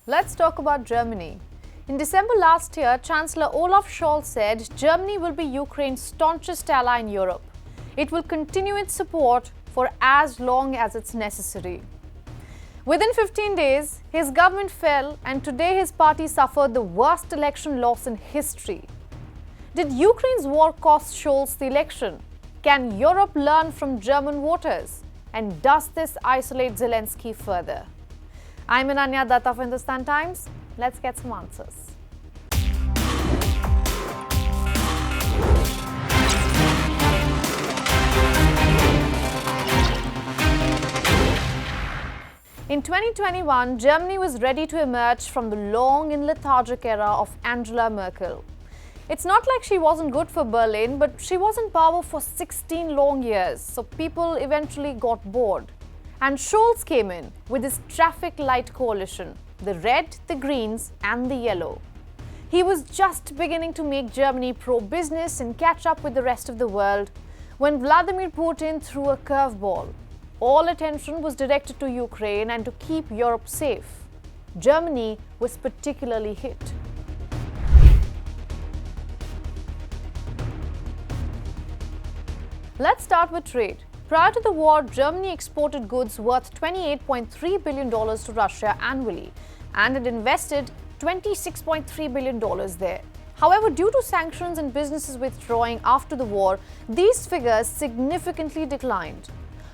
Let's talk about Germany. In December last year, Chancellor Olaf Scholz said Germany will be Ukraine's staunchest ally in Europe. It will continue its support for as long as it's necessary. Within 15 days, his government fell and today his party suffered the worst election loss in history. Did Ukraine's war cost Scholz the election? Can Europe learn from German voters? And does this isolate Zelensky further? I'm Ananya Dutta of Hindustan Times. Let's get some answers. In 2021, Germany was ready to emerge from the long and lethargic era of Angela Merkel. It's not like she wasn't good for Berlin, but she was in power for 16 long years, so people eventually got bored. And Scholz came in with his traffic light coalition, the red, the greens and the yellow. He was just beginning to make Germany pro-business and catch up with the rest of the world when Vladimir Putin threw a curveball. All attention was directed to Ukraine and to keep Europe safe. Germany was particularly hit. Let's start with trade. Prior to the war, Germany exported goods worth $28.3 billion to Russia annually, and it invested $26.3 billion there. However, due to sanctions and businesses withdrawing after the war, these figures significantly declined.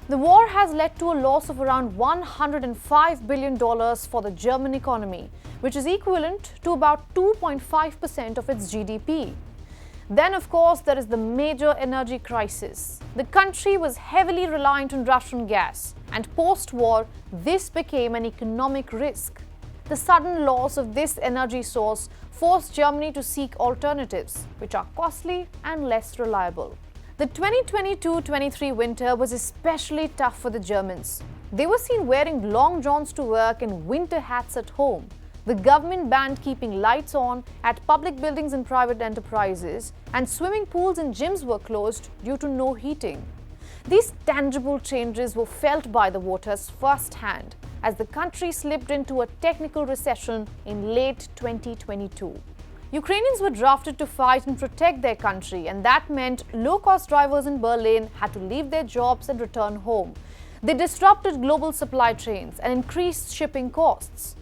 The war has led to a loss of around $105 billion for the German economy, which is equivalent to about 2.5% of its GDP. Then, of course, there is the major energy crisis. The country was heavily reliant on Russian gas, and post-war, this became an economic risk. The sudden loss of this energy source forced Germany to seek alternatives, which are costly and less reliable. The 2022-23 winter was especially tough for the Germans. They were seen wearing long johns to work and winter hats at home. The government banned keeping lights on at public buildings and private enterprises, and swimming pools and gyms were closed due to no heating. These tangible changes were felt by the voters firsthand as the country slipped into a technical recession in late 2022. Ukrainians were drafted to fight and protect their country, and that meant low-cost drivers in Berlin had to leave their jobs and return home. They disrupted global supply chains and increased shipping costs.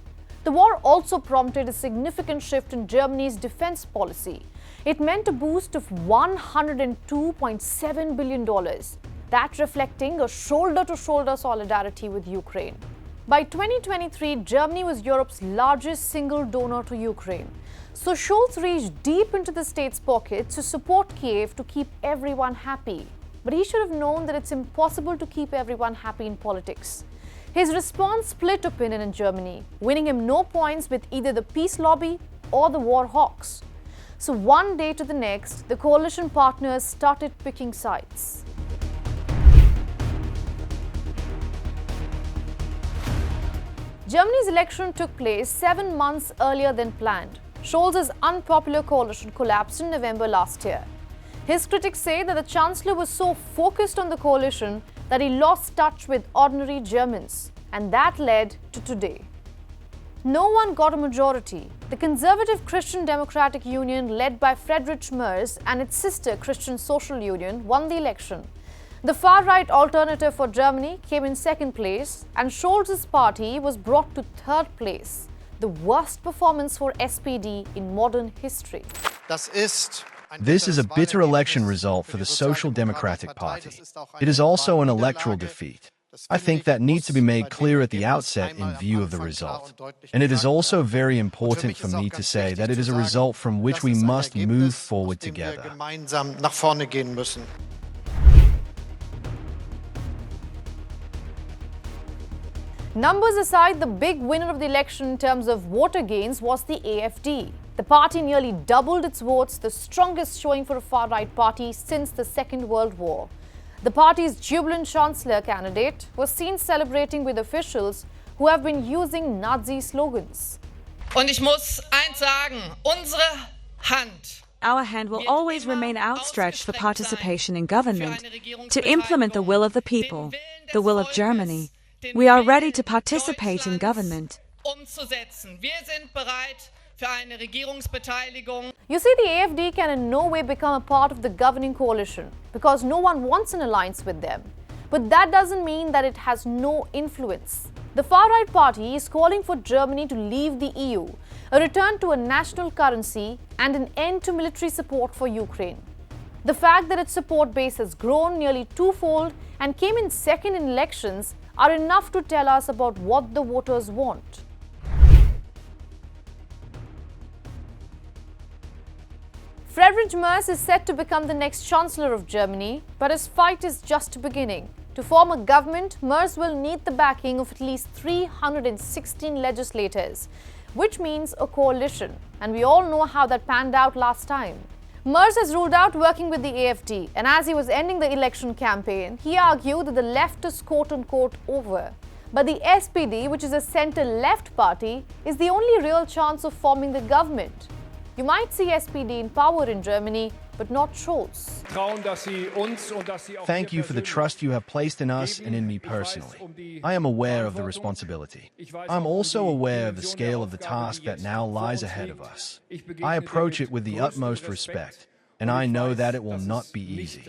The war also prompted a significant shift in Germany's defense policy. It meant a boost of $102.7 billion, that reflecting a shoulder-to-shoulder solidarity with Ukraine. By 2023, Germany was Europe's largest single donor to Ukraine. So Scholz reached deep into the state's pockets to support Kiev to keep everyone happy. But he should have known that it's impossible to keep everyone happy in politics. His response split opinion in Germany, winning him no points with either the peace lobby or the war hawks. So one day to the next, the coalition partners started picking sides. Germany's election took place 7 months earlier than planned. Scholz's unpopular coalition collapsed in November last year. His critics say that the Chancellor was so focused on the coalition that he lost touch with ordinary Germans, and that led to today. No one got a majority. The conservative Christian Democratic Union, led by Friedrich Merz, and its sister Christian Social Union, won the election. The far-right Alternative for Germany came in second place, and Scholz's party was brought to third place, the worst performance for SPD in modern history. This is a bitter election result for the Social Democratic Party. It is also an electoral defeat. I think that needs to be made clear at the outset in view of the result. And it is also very important for me to say that it is a result from which we must move forward together. Numbers aside, the big winner of the election in terms of voter gains was the AfD. The party nearly doubled its votes, the strongest showing for a far-right party since the Second World War. The party's jubilant Chancellor candidate was seen celebrating with officials who have been using Nazi slogans. Und ich muss eins sagen, unsere Hand. Our hand will always remain outstretched for participation in government, to implement the will of the people, the will of Germany. We are ready to participate in government, umzusetzen. Wir sind bereit für eine Regierungsbeteiligung. You see, the AfD can in no way become a part of the governing coalition because no one wants an alliance with them. But that doesn't mean that it has no influence. The far-right party is calling for Germany to leave the EU, a return to a national currency, and an end to military support for Ukraine. The fact that its support base has grown nearly twofold and came in second in elections are enough to tell us about what the voters want. Friedrich Merz is set to become the next Chancellor of Germany, but his fight is just beginning. To form a government, Merz will need the backing of at least 316 legislators, which means a coalition, and we all know how that panned out last time. Merz has ruled out working with the AfD, and as he was ending the election campaign, he argued that the left is quote-unquote over. But the SPD, which is a centre-left party, is the only real chance of forming the government. You might see SPD in power in Germany, but not Scholz. Thank you for the trust you have placed in us and in me personally. I am aware of the responsibility. I'm also aware of the scale of the task that now lies ahead of us. I approach it with the utmost respect, and I know that it will not be easy.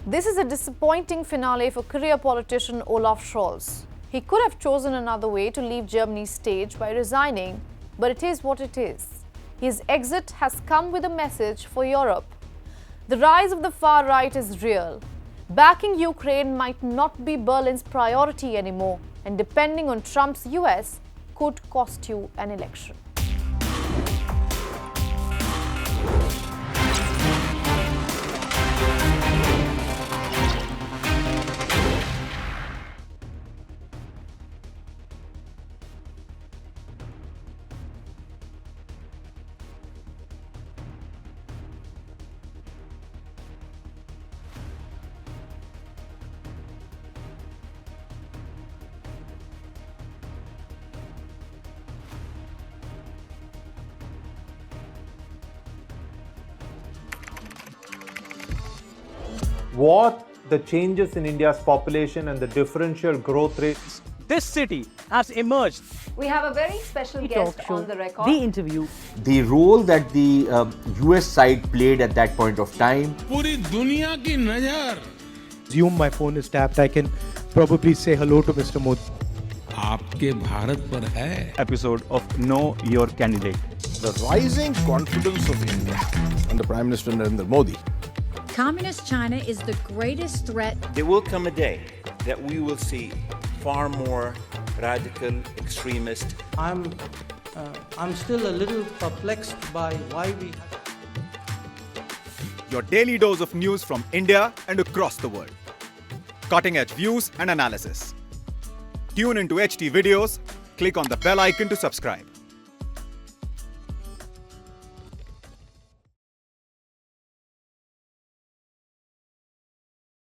This is a disappointing finale for career politician Olaf Scholz. He could have chosen another way to leave Germany's stage by resigning, but it is what it is. His exit has come with a message for Europe. The rise of the far right is real. Backing Ukraine might not be Berlin's priority anymore, and depending on Trump's US, could cost you an election. What the changes in India's population and the differential growth rates. This city has emerged. We have a very special guest on the record. The interview. The role that the US side played at that point of time. पूरी दुनिया की नजर. Assume my phone is tapped. I can probably say hello to Mr. Modi. आपके भारत पर है. Episode of Know Your Candidate. The rising confidence of India under Prime Minister Narendra Modi. Communist China is the greatest threat. There will come a day that we will see far more radical extremist. I'm still a little perplexed by why we. Your daily dose of news from India and across the world. Cutting-edge views and analysis. Tune into HT videos. Click on the bell icon to subscribe.